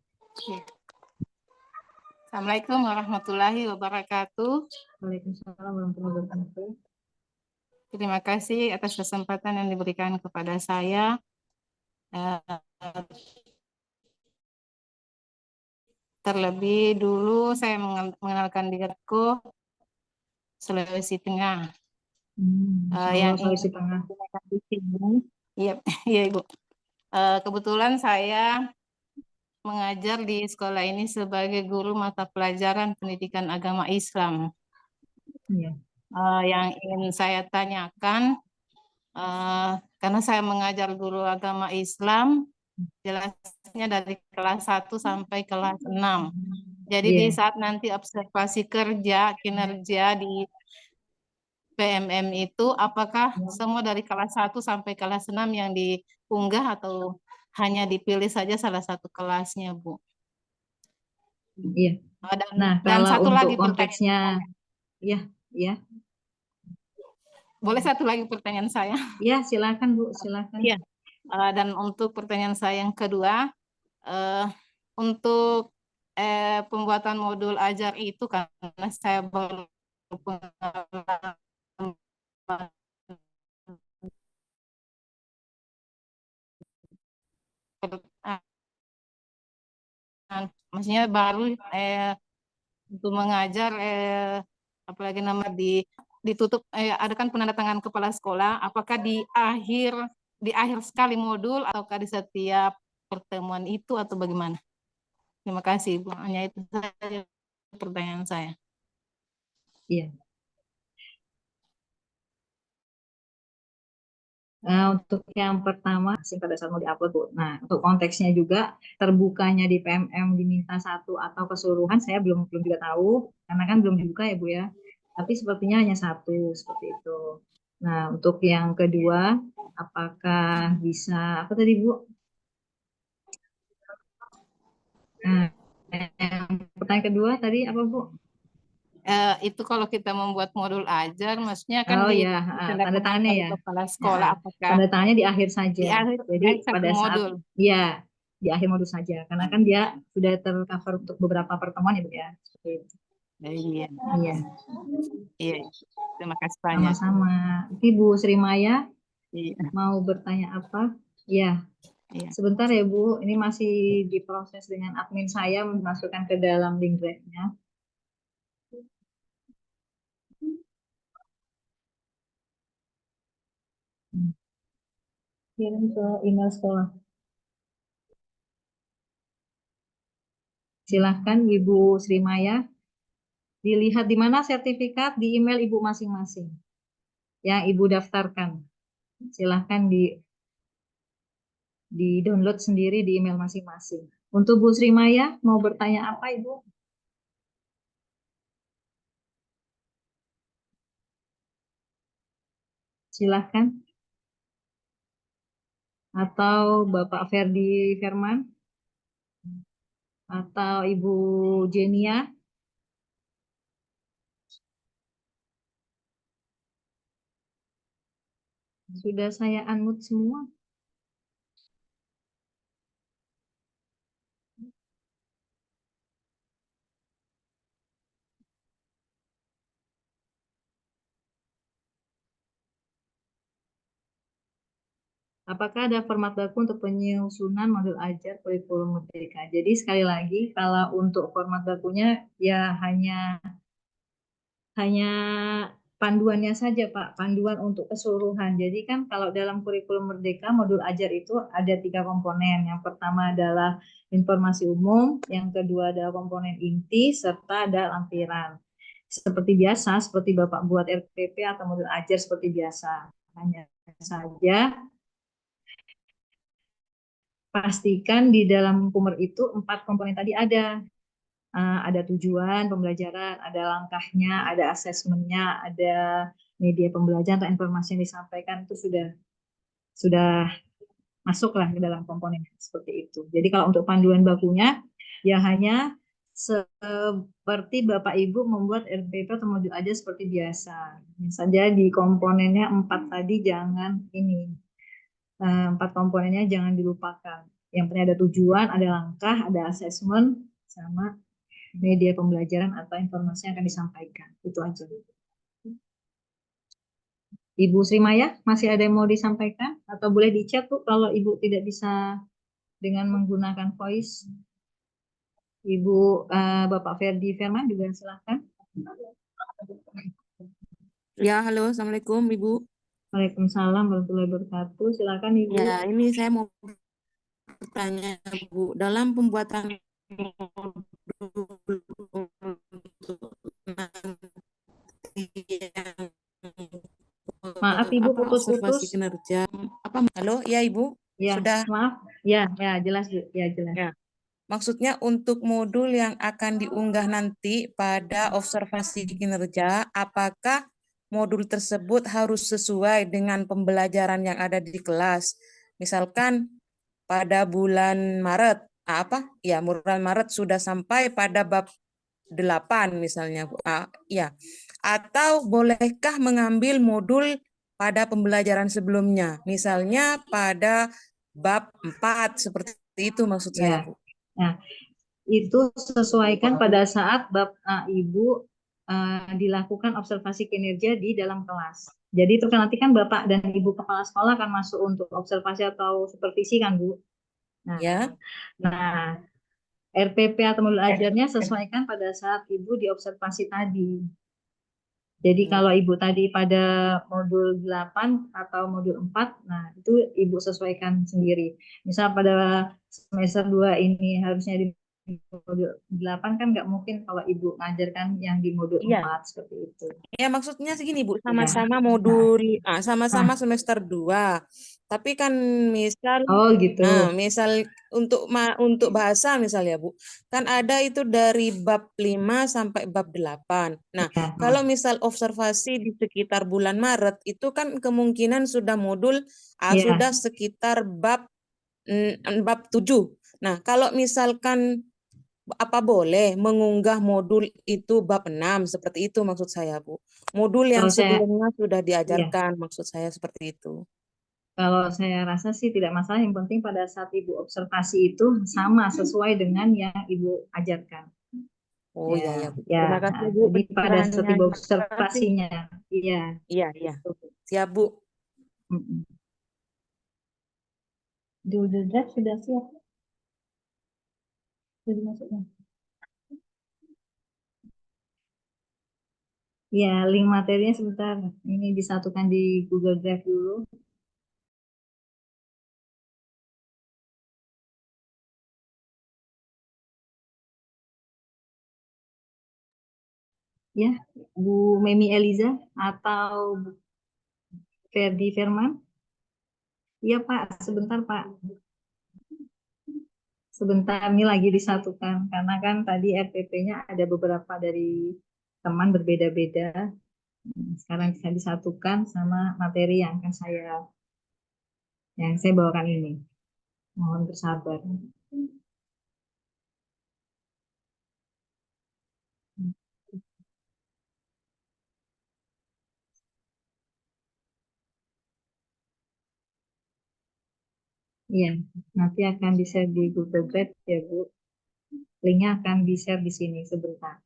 Assalamualaikum warahmatullahi wabarakatuh. Waalaikumsalam warahmatullahi wabarakatuh. Terima kasih atas kesempatan yang diberikan kepada saya. Terlebih dulu saya mengenalkan diriku Sulawesi Tengah. Yang Sulawesi Tengah. di sini, iya, iya Ibu. Kebetulan saya mengajar di sekolah ini sebagai guru mata pelajaran pendidikan agama Islam. Iya. Yang ingin saya tanyakan, karena saya mengajar guru agama Islam, jelasnya dari kelas 1 sampai kelas 6. Jadi di saat nanti observasi kerja, kinerja di PMM itu, apakah semua dari kelas 1 sampai kelas 6 yang diunggah atau hanya dipilih saja salah satu kelasnya, Bu? Iya. Nah, Dan kalau satu untuk lagi konteksnya, ya, ya. Boleh satu lagi pertanyaan saya? Ya, silakan Bu, silakan. Iya. Dan untuk pertanyaan saya yang kedua, untuk pembuatan modul ajar itu karena saya baru pengalaman, maksudnya baru untuk mengajar apalagi nama ditutup ada kan penandatangan kepala sekolah, apakah di akhir sekali modul ataukah di setiap pertemuan itu atau bagaimana? Terima kasih Bu, hanya itu saja pertanyaan saya. Iya. Nah, untuk yang pertama, pada saat mau diupload, Bu. Nah, untuk konteksnya juga, terbukanya di PMM diminta 1 atau keseluruhan, saya belum juga tahu, karena kan belum dibuka ya Bu ya. Tapi sepertinya hanya 1, seperti itu. Nah, untuk yang kedua, apakah bisa, apa tadi Bu? Nah, yang pertanyaan kedua tadi apa Bu? Itu kalau kita membuat modul ajar, maksudnya kan Oh di ya, tanda tangannya oleh ya. kepala sekolah, apakah Tanda tangannya di akhir saja. di akhir Jadi satu pada saat modul? ya di akhir modul saja, karena kan dia sudah tercover untuk beberapa pertemuan ya Bu ya. Seperti itu. Iya, Iya, iya. Terima kasih banyak. sama-sama. Ibu Sri Maya Iya, mau bertanya apa? Ya, iya. sebentar ya Bu. Ini masih diproses dengan admin saya memasukkan ke dalam link drive-nya. Kirim ke email sekolah. Silahkan Ibu Sri Maya. Dilihat di mana sertifikat di email Ibu masing-masing yang Ibu daftarkan. Silahkan di download sendiri di email masing-masing. Untuk Bu Sri Maya, mau bertanya apa Ibu? Silahkan. Atau Bapak Ferdi Firman? Atau Ibu Jenia? Sudah saya unmute semua. Apakah ada format baku untuk penyusunan modul ajar kurikulum merdeka? Jadi sekali lagi, kalau untuk format bakunya ya hanya panduannya saja, Pak, panduan untuk keseluruhan. Jadi kan kalau dalam kurikulum Merdeka, modul ajar itu ada 3 komponen. Yang pertama adalah informasi umum, yang kedua adalah komponen inti, serta ada lampiran. Seperti biasa, seperti Bapak buat RPP atau modul ajar seperti biasa. Hanya saja pastikan di dalam Pumer itu 4 komponen tadi ada. Ada tujuan pembelajaran, ada langkahnya, ada asesmennya, ada media pembelajaran atau informasi yang disampaikan itu sudah masuklah ke dalam komponen seperti itu. Jadi kalau untuk panduan bakunya ya hanya seperti Bapak Ibu membuat RPP atau modul aja seperti biasa. Hanya saja di komponennya 4 tadi jangan ini 4 komponennya jangan dilupakan. Yang penting ada tujuan, ada langkah, ada asesmen, sama media pembelajaran atau informasi yang akan disampaikan. Itu aja. Ibu Sri Maya, masih ada yang mau disampaikan? Atau boleh di chat, Bu, kalau Ibu tidak bisa dengan menggunakan voice. Ibu Bapak Ferdi Firman juga silahkan. Ya, halo, Assalamualaikum Ibu. Waalaikumsalam warahmatullahi wabarakatuh. Silakan Ibu. Ya, ini saya mau bertanya, Bu. Dalam pembuatan modul untuk nanti yang Maaf Ibu observasi putus-putus. kinerja. Halo, ya Ibu? Ya, Sudah? maaf. Ya, jelas Bu. Ya, jelas. Ya. Maksudnya untuk modul yang akan diunggah nanti pada observasi kinerja, apakah modul tersebut harus sesuai dengan pembelajaran yang ada di kelas? Misalkan pada bulan Maret, Ya, bulan Maret sudah sampai pada bab 8 misalnya. Ya. Atau bolehkah mengambil modul pada pembelajaran sebelumnya? Misalnya pada bab 4 seperti itu maksud saya, Ya. Bu. Nah, itu sesuaikan pada saat Ibu dilakukan observasi kinerja di dalam kelas. Jadi itu kan nanti kan Bapak dan Ibu kepala sekolah akan masuk untuk observasi atau supervisi kan Bu. Nah, Ya. nah RPP atau modul ajarnya sesuaikan pada saat Ibu diobservasi tadi. Jadi kalau Ibu tadi pada modul 8 atau modul 4, nah itu Ibu sesuaikan sendiri. Misal pada semester 2 ini harusnya di modul 8 kan nggak mungkin kalau Ibu ngajarkan yang di modul Iya. 4 seperti itu. Ya, maksudnya segini, Bu, Ya. sama-sama Nah, modul, sama-sama nah. semester 2. Tapi kan misal, Oh gitu. misal untuk bahasa misalnya, Bu, kan ada itu dari bab 5 sampai bab 8. Nah, Ya. kalau misal observasi di sekitar bulan Maret, itu kan kemungkinan sudah modul, Ya. sudah sekitar bab 7. Nah, kalau misalkan apa boleh mengunggah modul itu bab 6 seperti itu maksud saya, Bu. Modul yang Kalau saya, sebelumnya sudah ya. diajarkan, maksud saya seperti itu. Kalau saya rasa sih tidak masalah. Yang penting pada saat Ibu observasi itu sama sesuai dengan yang Ibu ajarkan. Oh Ya, ya, Bu. ya. Terima kasih, Bu, Jadi pada saat pencerahannya. Ibu Terima kasih. observasinya, iya. Iya. Siap, Bu. Google Drive sudah siap. Sudah dimasukkan. Ya, link materinya sebentar. Ini disatukan di Google Drive dulu. Ya, Bu Memi Eliza atau Bu Ferdi Firman. Iya Pak, sebentar Pak. Sebentar ini lagi disatukan karena kan tadi RPP-nya ada beberapa dari teman berbeda-beda. Sekarang bisa disatukan sama materi yang saya bawakan ini. Mohon bersabar. Iya, nanti akan di-share di Google Drive ya Bu. Linknya akan di-share di sini sebentar.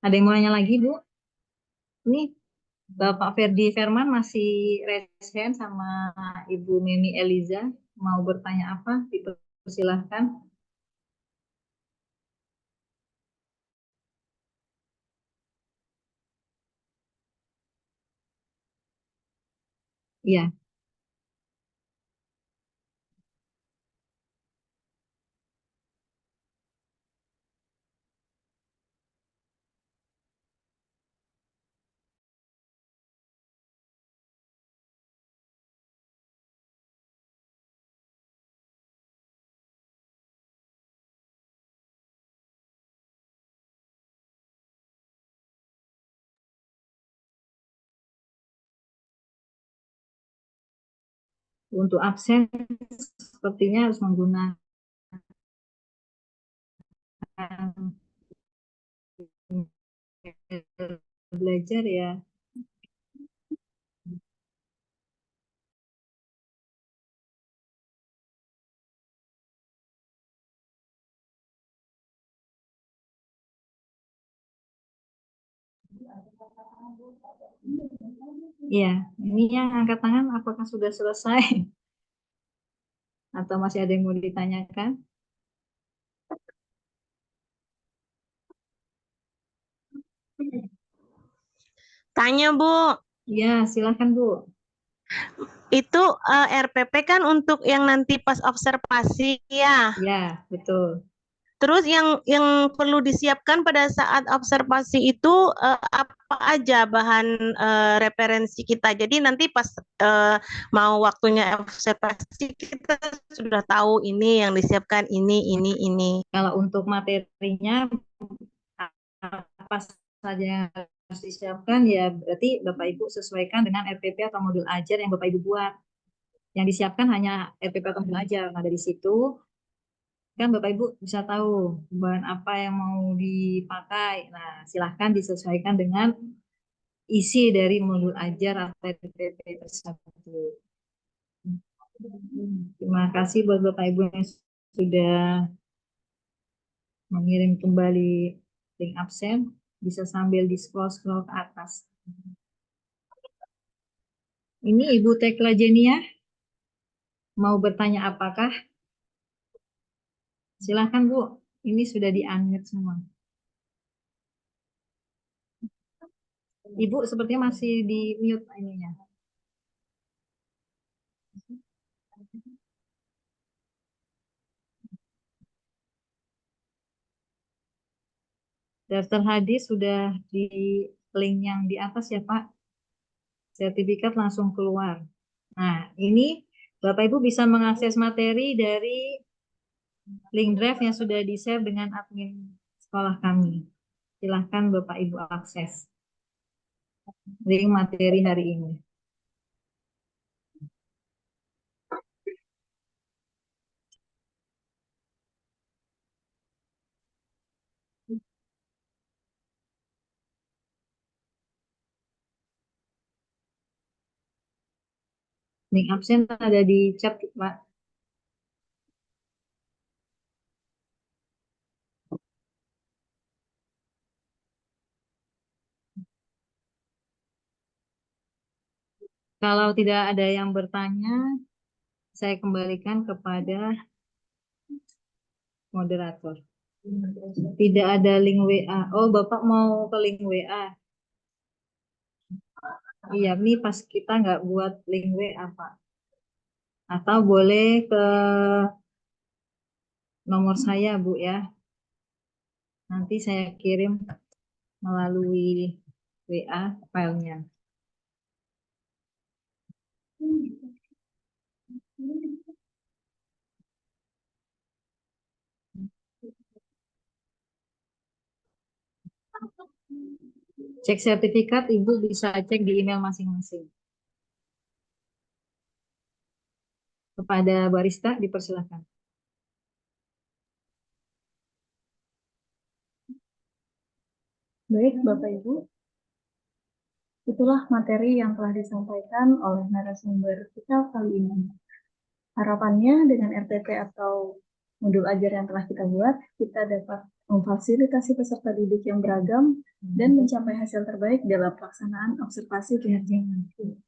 Ada yang mau nanya lagi Bu? Ini Bapak Ferdi Firman masih raise hand sama Ibu Mimi Eliza. Mau bertanya apa? Dipersilahkan. Iya. Untuk absen sepertinya harus menggunakan belajar ya. Iya, ini yang angkat tangan apakah sudah selesai atau masih ada yang mau ditanyakan? Tanya Bu, Iya, silakan Bu. itu RPP kan untuk yang nanti pas observasi ya. Ya, betul. Terus yang perlu disiapkan pada saat observasi itu apa aja bahan referensi kita. Jadi nanti pas mau waktunya observasi kita sudah tahu ini yang disiapkan ini. Kalau untuk materinya apa saja yang harus disiapkan ya berarti Bapak Ibu sesuaikan dengan RPP atau modul ajar yang Bapak Ibu buat. Yang disiapkan hanya RPP atau modul ajar. Nah, dari situ kan Bapak Ibu bisa tahu bahan apa yang mau dipakai. Nah, silahkan disesuaikan dengan isi dari modul ajar atau RPP tersebut. Terima kasih buat Bapak Ibu yang sudah mengirim kembali link absen. Bisa sambil di scroll ke atas. Ini Ibu Tekla Jenia mau bertanya apakah? Silahkan Bu, ini sudah di-unmute semua. Ibu sepertinya masih di mute ininya. Daftar hadis sudah di link yang di atas ya Pak. Sertifikat langsung keluar. Nah, ini Bapak Ibu bisa mengakses materi dari link drive yang sudah di-share dengan admin sekolah kami. Silahkan Bapak Ibu akses link materi hari ini. Link absen ada di chat Pak. Kalau tidak ada yang bertanya, saya kembalikan kepada moderator. Tidak ada link WA. Oh, Bapak mau ke link WA? Iya, ini pas kita nggak buat link WA, Pak. Atau boleh ke nomor saya, Bu, ya. Nanti saya kirim melalui WA filenya. Cek sertifikat, Ibu bisa cek di email masing-masing. Kepada barista, dipersilakan. Baik, Bapak Ibu. Itulah materi yang telah disampaikan oleh narasumber kita kali ini. Harapannya dengan RPP atau modul ajar yang telah kita buat, kita dapat memfasilitasi peserta didik yang beragam dan mencapai hasil terbaik dalam pelaksanaan observasi kinerja nanti.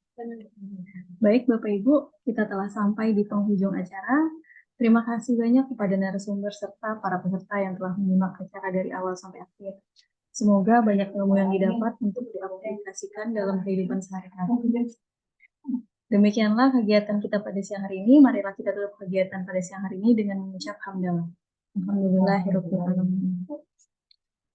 Baik Bapak Ibu, kita telah sampai di penghujung acara. Terima kasih banyak kepada narasumber serta para peserta yang telah menyimak acara dari awal sampai akhir. Semoga banyak ilmu yang didapat untuk diaplikasikan dalam kehidupan sehari-hari. Demikianlah kegiatan kita pada siang hari ini. Marilah kita tutup kegiatan pada siang hari ini dengan mengucap hamdalah. Alhamdulillahirabbil alamin.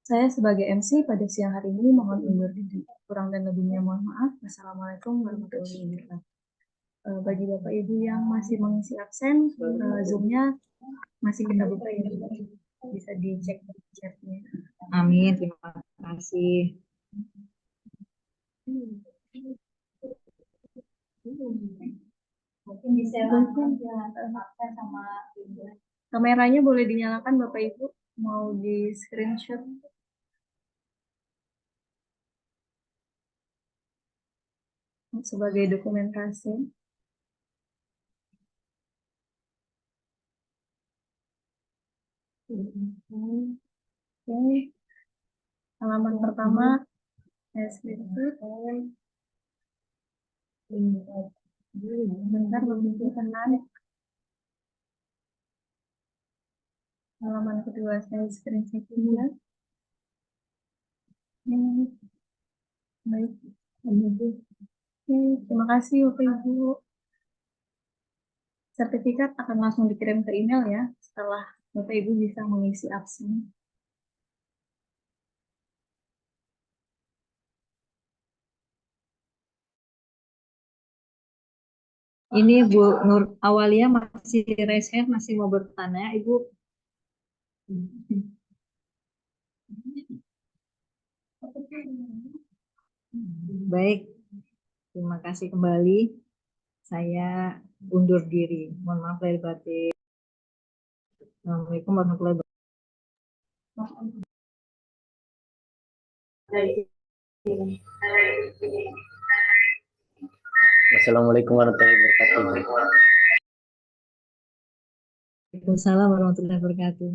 Saya sebagai MC pada siang hari ini mohon undur diri. Kurang dan lebihnya mohon maaf. Wassalamualaikum warahmatullahi wabarakatuh. Bagi Bapak Ibu yang masih mengisi absen, Zoom-nya masih kita buka ya. Bisa dicek chat-nya. Amin, terima kasih. Mungkin bisa sama kameranya boleh dinyalakan Bapak Ibu, mau di screenshot. Sebagai dokumentasi. Oke. Halaman pertama saya screenshot. Bentar Bapak Ibu tenang. Halaman kedua saya screenshot juga. Baik. Oke, terima kasih Bapak Ibu. Sertifikat akan langsung dikirim ke email ya setelah Bapak Ibu bisa mengisi absen. Ini Bu Nur Awalia masih raise hand, masih mau bertanya, Ibu. Baik, terima kasih kembali. Saya undur diri. Mohon maaf lahir batin. Assalamualaikum warahmatullahi wabarakatuh. Wassalamualaikum warahmatullahi wabarakatuh. Waalaikumsalam warahmatullahi wabarakatuh.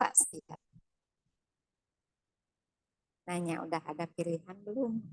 Pasti. Nanya udah ada pilihan belum?